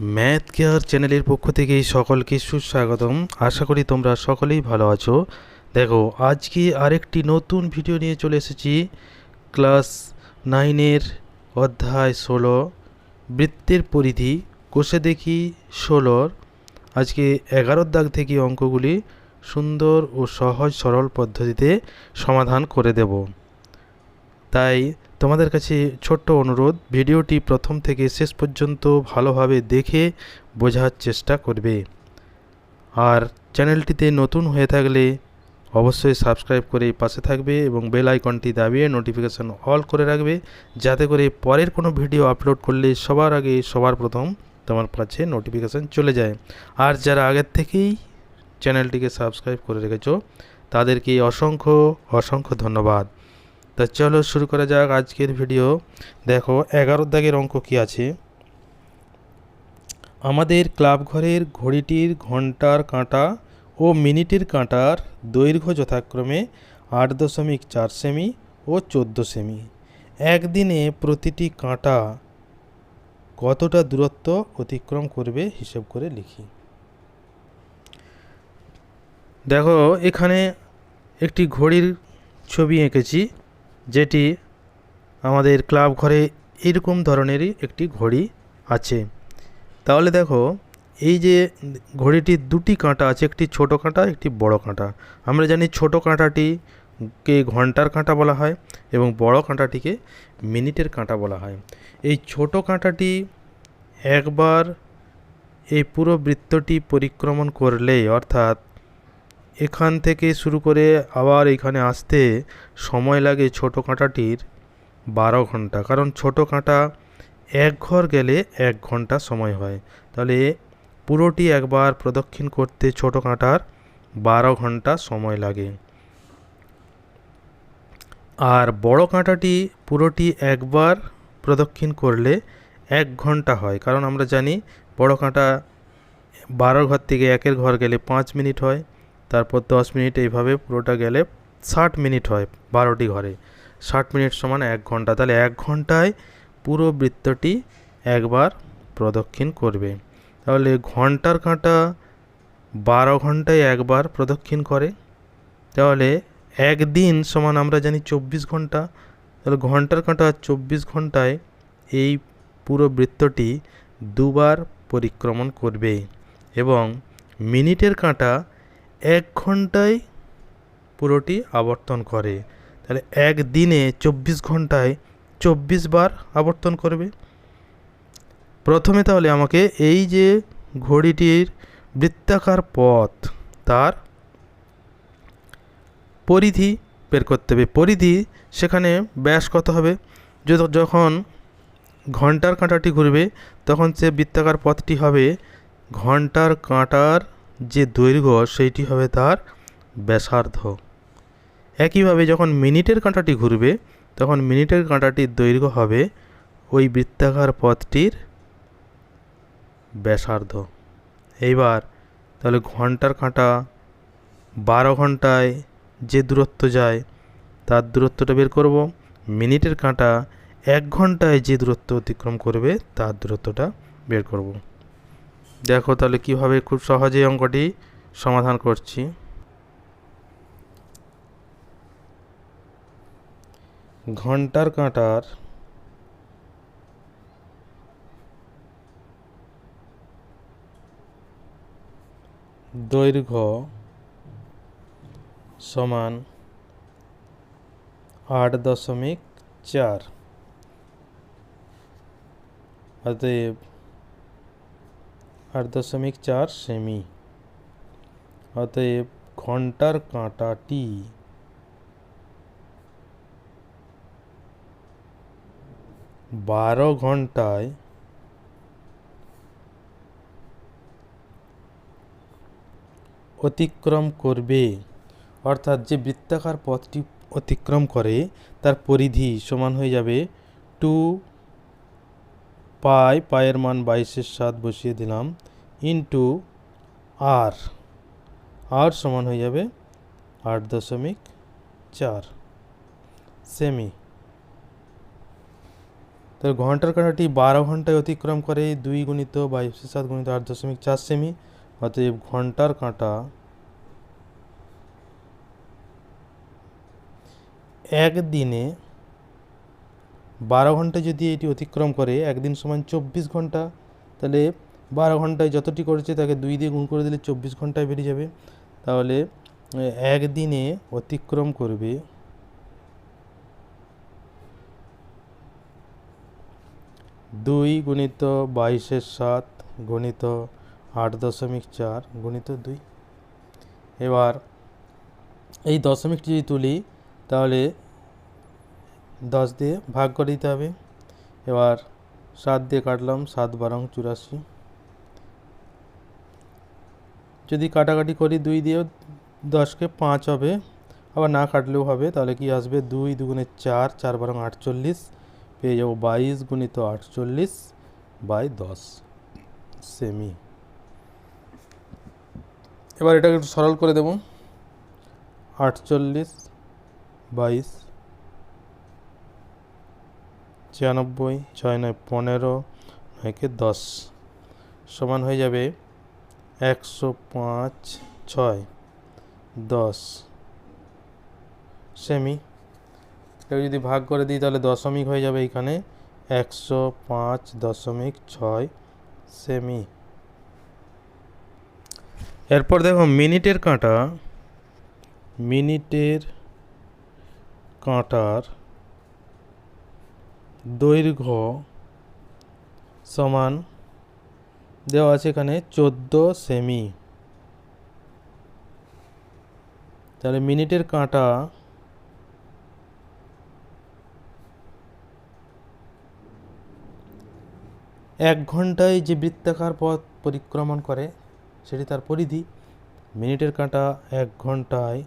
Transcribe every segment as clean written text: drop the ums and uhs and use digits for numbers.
Math care চ্যানেলের পক্ষ থেকে সকলকে সুস্বাগতম। আশা করি তোমরা সকলেই ভালো আছো। দেখো, আজকে আরেকটি নতুন ভিডিও নিয়ে চলে এসেছি। ক্লাস 9-এর অধ্যায় 16 বৃত্তের পরিধি, কোষে দেখি 16-র আজকে 11 দাগ থেকে অঙ্কগুলি সুন্দর ও সহজ সরল পদ্ধতিতে সমাধান করে দেব। তাই তোমাদের কাছে ছোট্ট অনুরোধ, ভিডিওটি প্রথম থেকে শেষ পর্যন্ত ভালোভাবে দেখে বোঝার চেষ্টা করবে। আর চ্যানেলটিতে নতুন হয়ে থাকলে অবশ্যই সাবস্ক্রাইব করে পাশে থাকবে এবং বেল আইকনটি দাবিয়ে নোটিফিকেশান অল করে রাখবে, যাতে করে পরের কোনো ভিডিও আপলোড করলে সবার আগে সবার প্রথম তোমার কাছে নোটিফিকেশান চলে যায়। আর যারা আগের থেকেই চ্যানেলটিকে সাবস্ক্রাইব করে রেখেছো তাদেরকে অসংখ্য অসংখ্য ধন্যবাদ। তা চলো শুরু করা যাক আজকের ভিডিও। দেখো 11 দাগের অঙ্ক কি আছে। আমাদের ক্লাব ঘরের ঘড়িটির ঘন্টার কাঁটা ও মিনিটের কাঁটার দৈর্ঘ্য যথাক্রমে 8.4 সেমি ও 14 সেমি। একদিনে প্রতিটি কাঁটা কতটা দূরত্ব অতিক্রম করবে হিসেব করে লিখি। দেখো, এখানে একটি ঘড়ির ছবি এঁকেছি, যেটি আমাদের ক্লাব ঘরে এরকম ধরনেরই একটি ঘড়ি আছে। তাহলে দেখো, এই যে ঘড়িটির দুটি কাঁটা আছে, একটি ছোট কাঁটা একটি বড় কাঁটা। আমরা জানি ছোট কাঁটাটিকে ঘন্টার কাঁটা বলা হয় এবং বড় কাঁটাটিকে মিনিটের কাঁটা বলা হয়। এই ছোট কাঁটাটি একবার এই পুরো বৃত্তটি পরিক্রমণ করলেই, অর্থাৎ এখান থেকে শুরু করে আবার এখানে আসতে সময় লাগে ছোট কাঁটাটির 12 ঘন্টা, কারণ ছোট কাঁটা এক ঘর গেলে 1 ঘন্টা সময় হয়। তাহলে পুরোটি একবার প্রদক্ষিণ করতে ছোট কাঁটার 12 ঘন্টা সময় লাগে। আর বড় কাঁটাটি পুরোটি একবার প্রদক্ষিণ করলে 1 ঘন্টা হয়, কারণ আমরা জানি বড় কাঁটা 12 ঘর থেকে 1-এর ঘর গেলে 5 মিনিট হয়, তারপর 10 মিনিট, এইভাবে পুরোটা গেলে 60 মিনিট হয়। 12টি ঘরে 60 মিনিট সমান 1 ঘন্টা। তাহলে 1 ঘন্টায় পুরো বৃত্তটি একবার প্রদক্ষিণ করবে। তাহলে ঘন্টার কাঁটা 12 ঘন্টায় একবার প্রদক্ষিণ করে, তাহলে একদিন সমান আমরা জানি 24 ঘন্টা। তাহলে ঘন্টার কাঁটা 24 ঘন্টায় এই পুরো বৃত্তটি দুবার পরিক্রমণ করবে এবং মিনিটের কাঁটা 1 ঘন্টায় পুরোটি আবর্তন করে। তাহলে একদিনে 24 ঘন্টায় 24 বার আবর্তন করবে। প্রথমে তাহলে আমাকে এই যে ঘড়িটির বৃত্তাকার পথ, তার পরিধি বের করতে হবে। পরিধি, সেখানে ব্যাস কত হবে। যখন ঘন্টার কাঁটাটি ঘুরবে তখন সে বৃত্তাকার পথটি হবে, ঘন্টার কাঁটার যে দৈর্ঘ্য সেইটি হবে তার ব্যাসার্ধ। একইভাবে যখন মিনিটের কাঁটাটি ঘুরবে তখন মিনিটের কাঁটাটির দৈর্ঘ্য হবে ওই বৃত্তাকার পথটির ব্যাসার্ধ। এইবার তাহলে ঘন্টার কাঁটা 12 ঘন্টায় যে দূরত্ব যায় তার দূরত্বটা বের করব। মিনিটের কাঁটা 1 ঘন্টায় যে দূরত্ব অতিক্রম করবে তার দূরত্বটা বের করব। দেখো তাহলে কিভাবে খুব সহজেই অঙ্কটি সমাধান করছি। ঘন্টার কাঁটার দৈর্ঘ্য সমান 8.4, অতএব 8.4 সেমি। অতএব ঘন্টার কাঁটাটি বারো ঘন্টায় অতিক্রম করবে, অর্থাৎ যে বৃত্তাকার পথটি অতিক্রম করে তার পরিধি সমান হয়ে যাবে 2 পাই, পায়ের মান 22/7 বসিয়ে দিলাম, ইন্টু আর, আর সমান হয়ে যাবে 8.4 সেমি। তো ঘন্টার কাঁটাটি 12 ঘন্টায় অতিক্রম করে 2 গুণিত 22/7 গুণিত 8.4 সেমি। অতএব ঘন্টার কাঁটা একদিনে 12 ঘন্টা যদি এটি অতিক্রম করে, একদিন সমান 24 ঘন্টা, তাহলে 12 ঘন্টায় যতটি করেছে তাকে 2 দিয়ে গুণ করে দিলে 24 ঘন্টায় বেরিয়ে যাবে। তাহলে একদিনে অতিক্রম করবে 2 গুণিত 22/7 গুণিত 8.4 গুণিত 2। এবার এই দশমিকটি যদি তুলি তাহলে 10 দিয়ে ভাগ করে দিতে হবে। এবার 7 দিয়ে কাটলাম, 7 12 84। যদি কাটাকাটি করি 2 দিয়ে 10কে 5 হবে, আবার না কাটলেও হবে। তাহলে কি আসবে, 2 দুগুণে 4, 4 12 48, পেয়ে যাবো 22 গুণিত 48/10 সেমি। এবার এটাকে একটু সরল করে দেব। 48 22 96 6 9 15 9 10 সমান হয়ে যাবে 105 6 10 সেমি। এটাকে যদি ভাগ করে দিই তাহলে দশমিক হয়ে যাবে এখানে 105.6 সেমি। এরপর দেখো মিনিটের কাঁটার দৈর্ঘ্য সমান দেওয়া আছে এখানে 14 সেমি। তাহলে মিনিটের কাঁটা এক ঘন্টায় যে বৃত্তাকার পথ পরিক্রমণ করে সেটি তার পরিধি। মিনিটের কাঁটা 1 ঘন্টায়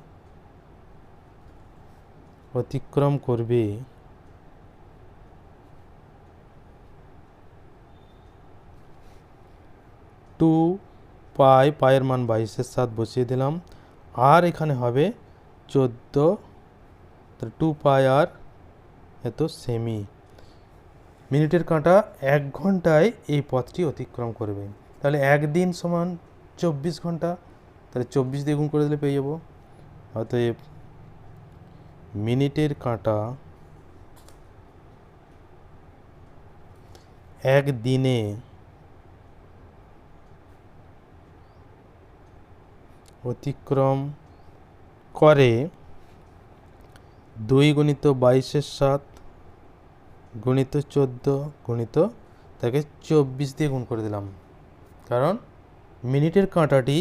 অতিক্রম করবে 2 পাই, পায়ের মান 22/7 বসিয়ে দিলাম, আর এখানে হবে 14, 2 পাই আর এত সেমি। মিনিটের কাঁটা 1 ঘন্টায় এই পথটি অতিক্রম করবে। তাহলে একদিন সমান 24 ঘন্টা, তাহলে 24 দিয়ে গুণ করে দিলে পেয়ে যাব। অতএব মিনিটের কাঁটা একদিনে অতিক্রম করে 2 গুণিত 22/7 গুণিত 14 গুণিত তাকে 24 দিয়ে গুণ করে দিলাম, কারণ মিনিটের কাঁটাটি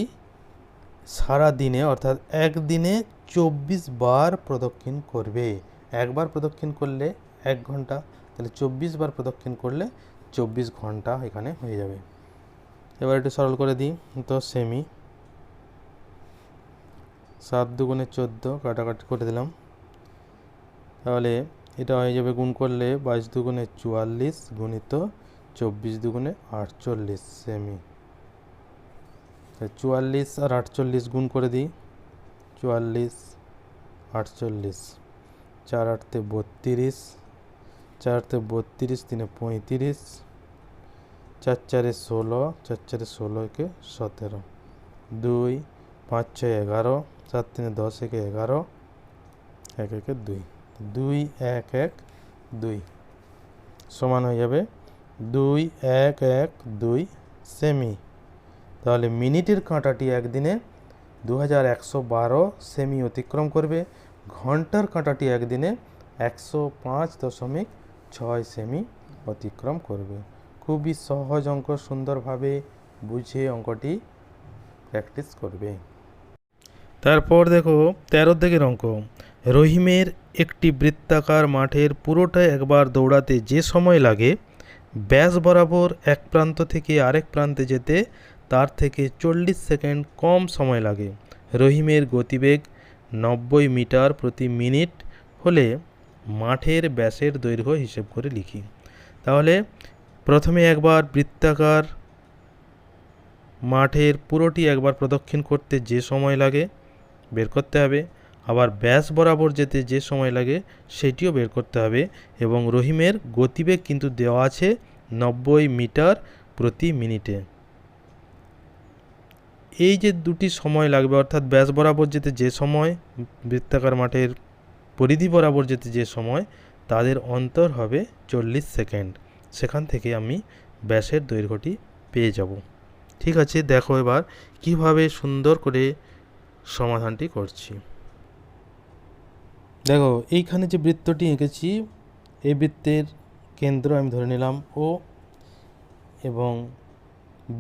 সারা দিনে অর্থাৎ একদিনে 24 বার প্রদক্ষিণ করবে। একবার প্রদক্ষিণ করলে 1 ঘন্টা, তাহলে 24 বার প্রদক্ষিণ করলে 24 ঘন্টা এখানে হয়ে যাবে। এবার একটু সরল করে দিই তো সেমি। 7 দুগুণে 14, কাটাকাটি করে দিলাম, তাহলে এটা হয়ে যাবে গুণ করলে 22 দুগুণে 44 গুণিত 24 দুগুণে 48 সেমি। 44 আর 48 গুণ করে দিই, 44 48, 4 8 32, 4 32, 3 35, 4 4 16, 4 4 16 কে 17, 2 5 6 11, 7 3 10 1 11, 1 1 2, 2 1 1 2 সমান হয়ে যাবে 2 1 1 2 সেমি। তাহলে মিনিটের কাঁটাটি একদিনে 2112 সেমি অতিক্রম করবে। ঘন্টার কাঁটাটি একদিনে 105.6 সেমি অতিক্রম করবে। খুবই সহজ অঙ্ক, সুন্দরভাবে বুঝে অঙ্কটি প্র্যাকটিস করবে। তারপর দেখো 13 দিকের অঙ্ক। রহিমের একটি বৃত্তাকার মাঠের পুরোটা একবার দৌড়াতে যে সময় লাগে, ব্যাস বরাবর এক প্রান্ত থেকে আরেক প্রান্তে যেতে তার থেকে 40 সেকেন্ড কম সময় লাগে। রহিমের গতিবেগ 90 মিটার প্রতি মিনিট হলে মাঠের ব্যাসের দৈর্ঘ্য হিসেব করে লিখি। তাহলে প্রথমে একবার বৃত্তাকার মাঠের পুরোটি একবার প্রদক্ষিণ করতে যে সময় লাগে বের করতে হবে, আবার ব্যাস বরাবর যেতে যে সময় লাগে সেটিও বের করতে হবে। এবং রহিমের গতিবেগ কিন্তু দেওয়া আছে 90 মিটার প্রতি মিনিটে। এই যে দুটি সময় লাগবে, অর্থাৎ ব্যাস বরাবর যেতে যে সময়, বৃত্তাকার মাঠের পরিধি বরাবর যেতে যে সময়, তাদের অন্তর হবে 40 সেকেন্ড। সেখান থেকে আমি ব্যাসের দৈর্ঘ্যটি পেয়ে যাব। ঠিক আছে, দেখো এবার কিভাবে সুন্দর করে সমাধানটি করছি। দেখো এইখানে যে বৃত্তটি এঁকেছি, এই বৃত্তের কেন্দ্র আমি ধরে নিলাম ও, এবং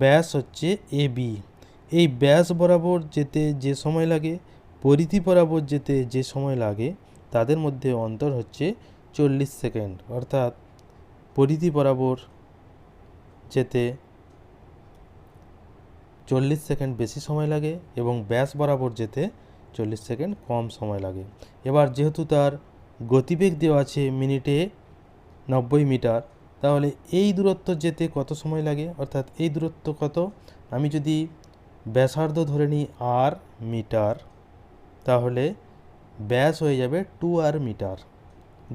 ব্যাস হচ্ছে AB। এই ব্যাস বরাবর যেতে যে সময় লাগে, পরিধি বরাবর যেতে যে সময় লাগে, তাদের মধ্যে অন্তর হচ্ছে 40 সেকেন্ড। অর্থাৎ পরিধি বরাবর যেতে 40 সেকেন্ড বেশি সময় লাগে এবং ব্যাস বরাবর যেতে 40 সেকেন্ড কম সময় লাগে। এবার যেহেতু তার গতিবেগ দেওয়া আছে মিনিটে 90 মিটার, তাহলে এই দূরত্ব যেতে কত সময় লাগে, অর্থাৎ এই দূরত্ব কত, আমি যদি ব্যাসার্ধ ধরে নিই r মিটার, তাহলে ব্যাস হয়ে যাবে 2r মিটার।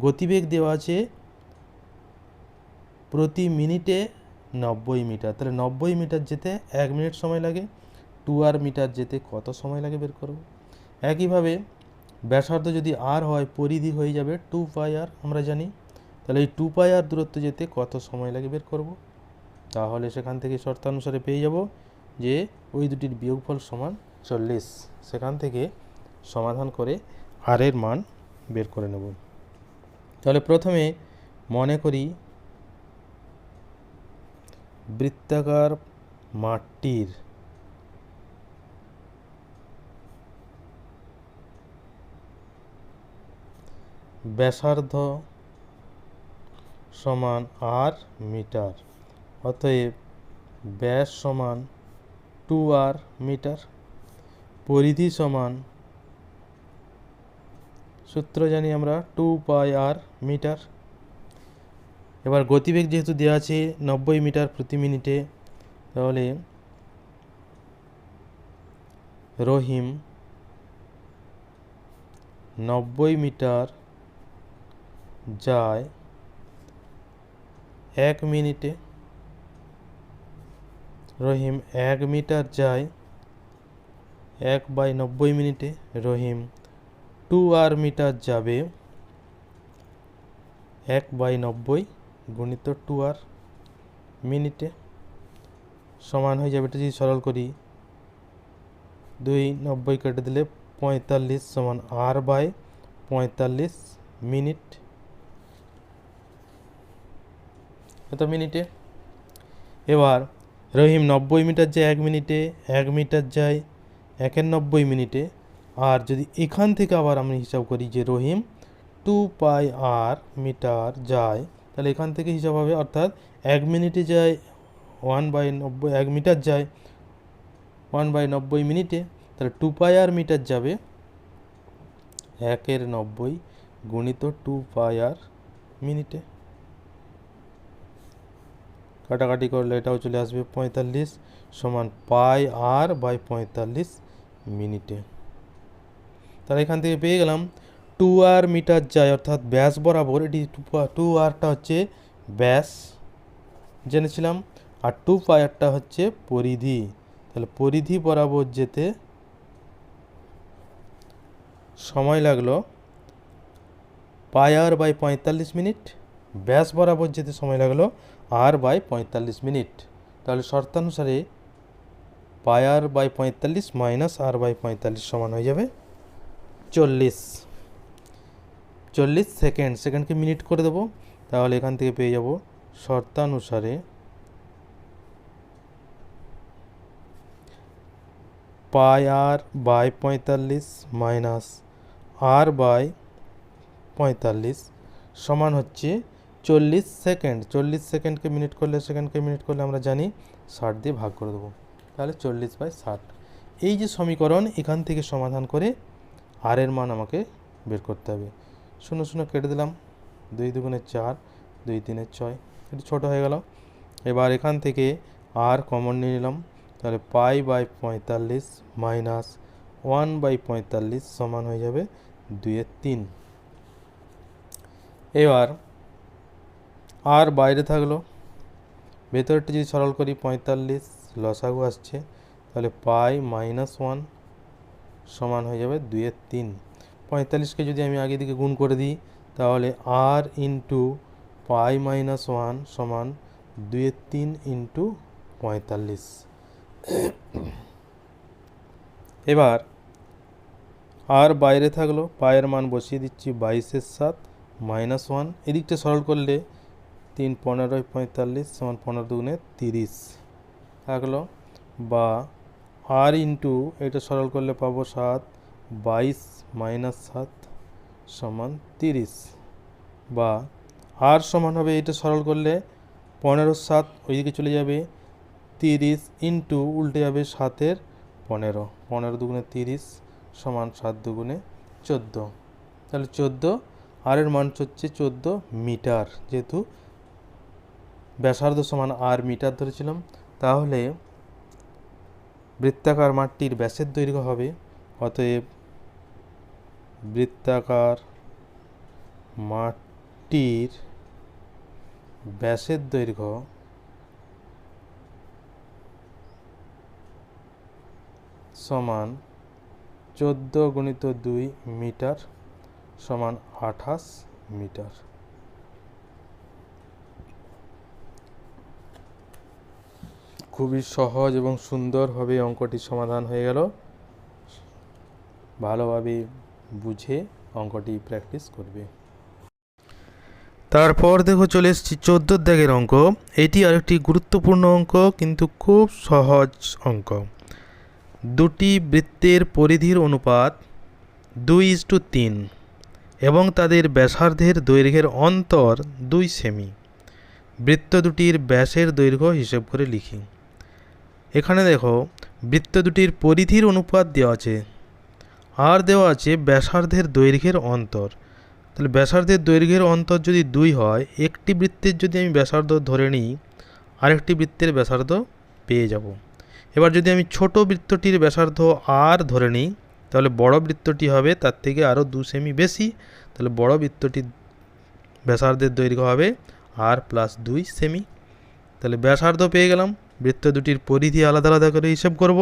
গতিবেগ দেওয়া আছে প্রতি মিনিটে 90 মিটার, তাহলে 90 মিটার যেতে 1 মিনিট সময় লাগে। 2r মিটার যেতে কত সময় লাগে বের করব। একইভাবে ব্যাসার্ধ যদি r হয়, পরিধি হয়ে যাবে 2πr, আমরা জানি। তাহলে এই 2πr দূরত্ব যেতে কত সময় লাগে বের করব। তাহলে সেখান থেকে শর্তানুসারে পেয়ে যাব যে ওই দুটির বিয়োগফল সমান 40। সেখান থেকে সমাধান করে r এর মান বের করে নেব। তাহলে প্রথমে মনে করি বৃত্তাকার মাঠটির ব্যাসার্ধ সমান r মিটার, অতএব ব্যাস সমান 2r মিটার, পরিধি সমান, সূত্র জানি আমরা, 2πr মিটার। এবার গতিবেগ যেহেতু দেওয়া আছে 90 মিটার প্রতি মিনিটে, তাহলে রহিম 90 মিটার যায় 1 মিনিটে। রহিম 1 মিটার যায় 1/90 মিনিটে। রহিম 2r মিটার যাবে 1/90 গুণিত 2r মিনিটে, সমান হয়ে যাবে, এটা যদি সরল করি 2/90 কেটে দিলে 45 সমান r/45 মিনিট, এত মিনিটে। এবার রহিম 90 মিটার যায় 1 মিনিটে, 1 মিটার যায় 1/90 মিনিটে। আর যদি এখান থেকে আবার আমি হিসাব করি যে রহিম 2πr মিটার যায়, তাহলে এখান থেকে হিসাব হবে, অর্থাৎ 1 মিনিটে যায় 1/90, 1 মিটার যায় 1/90 মিনিটে, তাহলে 2πr মিটার যাবে 1/90 গুণিত 2πr মিনিটে। কাটাকাটি করলে এটাও চলে আসবে 45 সমান πr/45 মিনিটে। তাহলে এখান থেকে পেয়ে গেলাম 2r মিটার যায়, অর্থাৎ ব্যাস বরাবর, এটি 2rটা হচ্ছে ব্যাস জেনেছিলাম, আর 2πrটা হচ্ছে পরিধি। তাহলে পরিধি বরাবর যেতে সময় লাগলো πr/45 মিনিট, ব্যাস বরাবর যেতে সময় লাগলো r/45 মিনিট। তাহলে শর্তানুসারে πr/45 মাইনাস r/45 সমান হয়ে যাবে 40 সেকেন্ড। সেকেন্ডকে মিনিট করে দেবো, তাহলে এখান থেকে পেয়ে যাব শর্তানুসারে πr/45 মাইনাস r/45 সমান হচ্ছে 40 সেকেন্ড। 40 সেকেন্ডকে মিনিট করলে, সেকেন্ডকে মিনিট করলে আমরা জানি 60 দিয়ে ভাগ করে দেবো, তাহলে 40/60। এই যে সমীকরণ, এখান থেকে সমাধান করে আর এর মান আমাকে বের করতে হবে। 0 0 কেটে দিলাম, 2 2 4, 2 3 6, একটু ছোটো হয়ে গেল। এবার এখান থেকে আর কমন নিয়ে নিলাম, তাহলে π/45 মাইনাস 1/45 সমান হয়ে যাবে 2/3। এবার আর বাইরে থাকলো, ভেতরটি যদি সরল করি 45 লসাগু আসছে, তাহলে পাই -1 সমান হয়ে যাবে 2/3। 45কে যদি আমি আগে দিকে গুণ করে দিই, তাহলে আর ইন্টু পাই -1 সমান 2/3 ইন্টু 45। এবার আর বাইরে থাকলো, পায়ের মান বসিয়ে দিচ্ছি 22/7 -1, এদিকটা সরল করলে 3 15 45 সমান 15 দুগুণে 30 থাকলো, বা আর ইন্টু এটা সরল করলে পাবো 7, 22 -7 সমান 30, বা আর সমান হবে এটা সরল করলে 15 ওইদিকে চলে যাবে, 30 ইন্টু উল্টে যাবে 7-এর 15, 15 দুগুণে 30 সমান 7 দুগুণে 14, তাহলে 14, আর এর মান হচ্ছে 14 মিটার, যেহেতু ব্যাসার্ধ সমান আর মিটার ধরেছিলাম, তাহলে বৃত্তাকার মাঠটির ব্যাসের দৈর্ঘ্য হবে, অতএব বৃত্তাকার মাঠটির ব্যাসের দৈর্ঘ্য সমান 14 গুণিত 2 মিটার সমান 28 মিটার। খুবই সহজ এবং সুন্দরভাবে অঙ্কটি সমাধান হয়ে গেল। ভালোভাবে বুঝে অঙ্কটি প্র্যাকটিস করবে। তারপর দেখো চলে এসেছি 14 দাগের অঙ্ক। এটি আরেকটি গুরুত্বপূর্ণ অঙ্ক, কিন্তু খুব সহজ অঙ্ক। দুটি বৃত্তের পরিধির অনুপাত 2:3 এবং তাদের ব্যাসার্ধের দৈর্ঘ্যের অন্তর 2 সেমি। বৃত্ত দুটির ব্যাসের দৈর্ঘ্য হিসেব করে লিখি। এখানে দেখো বৃত্ত দুটির পরিধির অনুপাত দেওয়া আছে, আর দেওয়া আছে ব্যাসার্ধের দৈর্ঘ্যের অন্তর। তাহলে ব্যাসার্ধের দৈর্ঘ্যের অন্তর যদি 2 হয়, একটি বৃত্তের যদি আমি ব্যাসার্ধ ধরে নিই, আরেকটি বৃত্তের ব্যাসার্ধ পেয়ে যাব। এবার যদি আমি ছোট বৃত্তটির ব্যাসার্ধ আর ধরে নিই, তাহলে বড় বৃত্তটি হবে তার থেকে আরও 2 সেমি বেশি, তাহলে বড় বৃত্তটির ব্যাসার্ধের দৈর্ঘ্য হবে আর প্লাস 2 সেমি। তাহলে ব্যাসার্ধ পেয়ে গেলাম, বৃত্ত দুটির পরিধি আলাদা আলাদা করে হিসাব করব।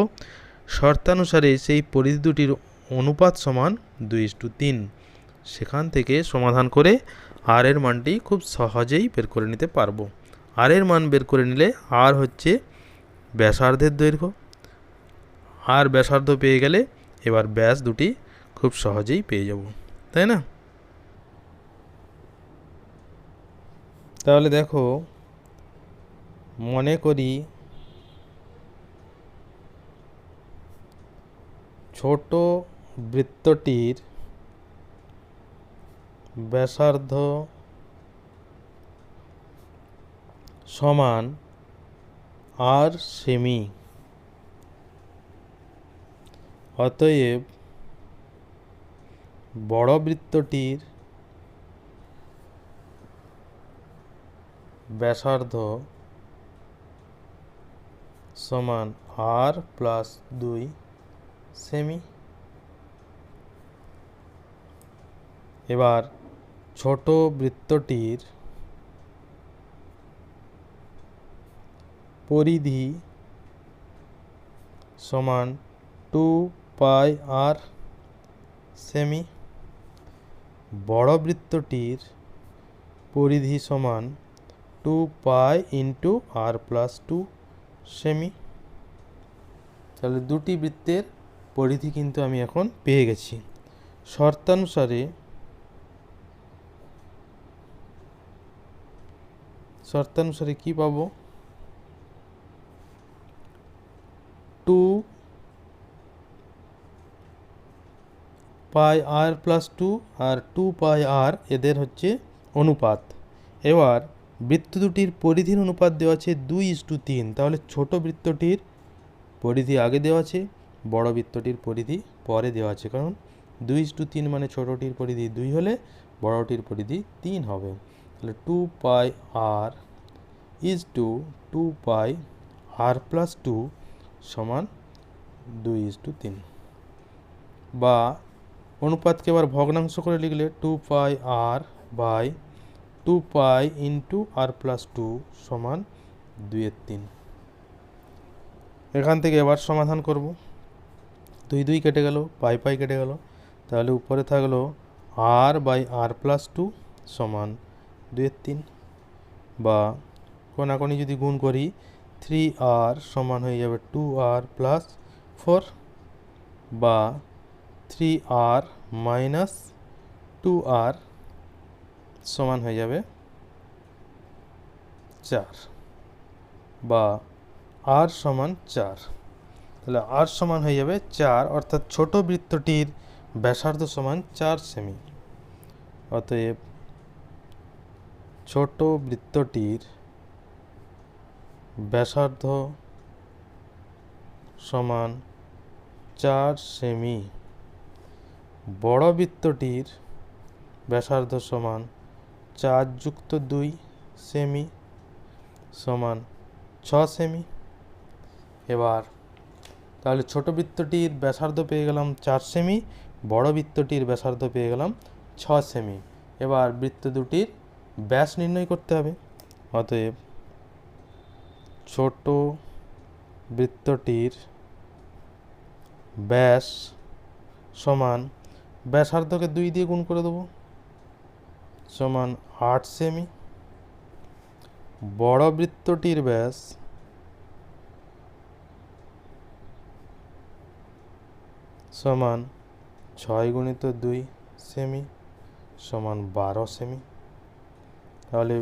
শর্তানুসারে সেই পরিধি দুটির অনুপাত সমান 2:3। সেখান থেকে সমাধান করে আর এর মানটি খুব সহজেই বের করে নিতে পারবো। আর এর মান বের করে নিলে আর হচ্ছে ব্যাসার্ধের দৈর্ঘ্য, আর ব্যাসার্ধ পেয়ে গেলে এবার ব্যাস দুটি খুব সহজেই পেয়ে যাব, তাই না? তাহলে দেখো, মনে করি ছোট বৃত্তটির ব্যাসার্ধ সমান আর সেমি, অতএব বড় বৃত্তটির ব্যাসার্ধ সমান আর প্লাস 2 সেমি। এবার ছোট বৃত্তটির পরিধি সমান 2πr সেমি, বড় বৃত্তটির পরিধি সমান 2π ইন্টু আর প্লাস 2 সেমি। তাহলে দুটি বৃত্তের পরিধি কিন্তু আমি এখন পেয়ে গেছি। শর্তানুসারে কি পাবো? 2πr প্লাস 2 আর 2πr এদের হচ্ছে অনুপাত। এবার বৃত্ত দুটির পরিধির অনুপাত দেওয়া আছে 2:3, তাহলে ছোট বৃত্তটির পরিধি আগে দেওয়া আছে, বড় বৃত্তটির পরিধি পরে দেওয়া আছে, কারণ 2:3 মানে ছোটটির পরিধি 2 হলে বড়টির পরিধি 3 হবে। তাহলে 2πr is two 2πr plus 2 সমান 2:3। বা অনুপাতকে আবার ভগ্নাংশ করে লিখলে 2 pi r by 2 pi into r plus 2 সমান 2/3। এখান থেকে এবার সমাধান করব। 2 কেটে গেল, পাই পাই কেটে গেল, তাহলে উপরে থাকলো আর বাই আর প্লাস 2 সমান 2/3। বা কোনাকুনি যদি গুণ করি 3r সমান হয়ে যাবে 2r প্লাস 4 বা 3r মাইনাস 2r সমান হয়ে যাবে 4 বা r সমান 4। তাহলে r সমান হয়ে যাবে 4, অর্থাৎ ছোট বৃত্তটির ব্যাসার্ধ সমান 4 সেমি। অতএব ছোট বৃত্তটির ব্যাসার্ধ সমান 4 সেমি, বড় বৃত্তটির ব্যাসার্ধ সমান 4 যুক্ত 2 সেমি সমান 6 সেমি। এবার তাহলে ছোট বৃত্তটির ব্যাসার্ধ পেয়ে গেলাম 4 সেমি, বড় বৃত্তটির ব্যাসার্ধ পেয়ে গেলাম 6 সেমি। এবার বৃত্ত দুটির ব্যাস নির্ণয় করতে হবে। অতএব ছোট বৃত্তটির ব্যাস সমান, ব্যাসার্ধকে 2 দিয়ে গুণ করে দেবো, সমান 8 সেমি। বড় বৃত্তটির ব্যাস সমান 6 গুণিত 2 সেমি সমান 12 সেমি। তাহলে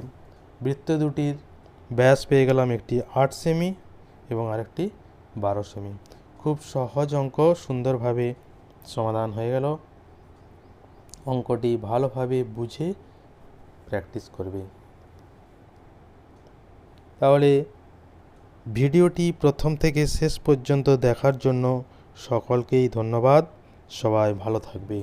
বৃত্ত দুটির ব্যাস পেয়ে গেলাম, একটি 8 সেমি এবং আরেকটি 12 সেমি। খুব সহজ অঙ্ক, সুন্দরভাবে সমাধান হয়ে গেল। অঙ্কটি ভালোভাবে বুঝে প্র্যাকটিস করবে। তাহলে ভিডিওটি প্রথম থেকে শেষ পর্যন্ত দেখার জন্য সকলকেই ধন্যবাদ। সবাই ভালো থাকবে।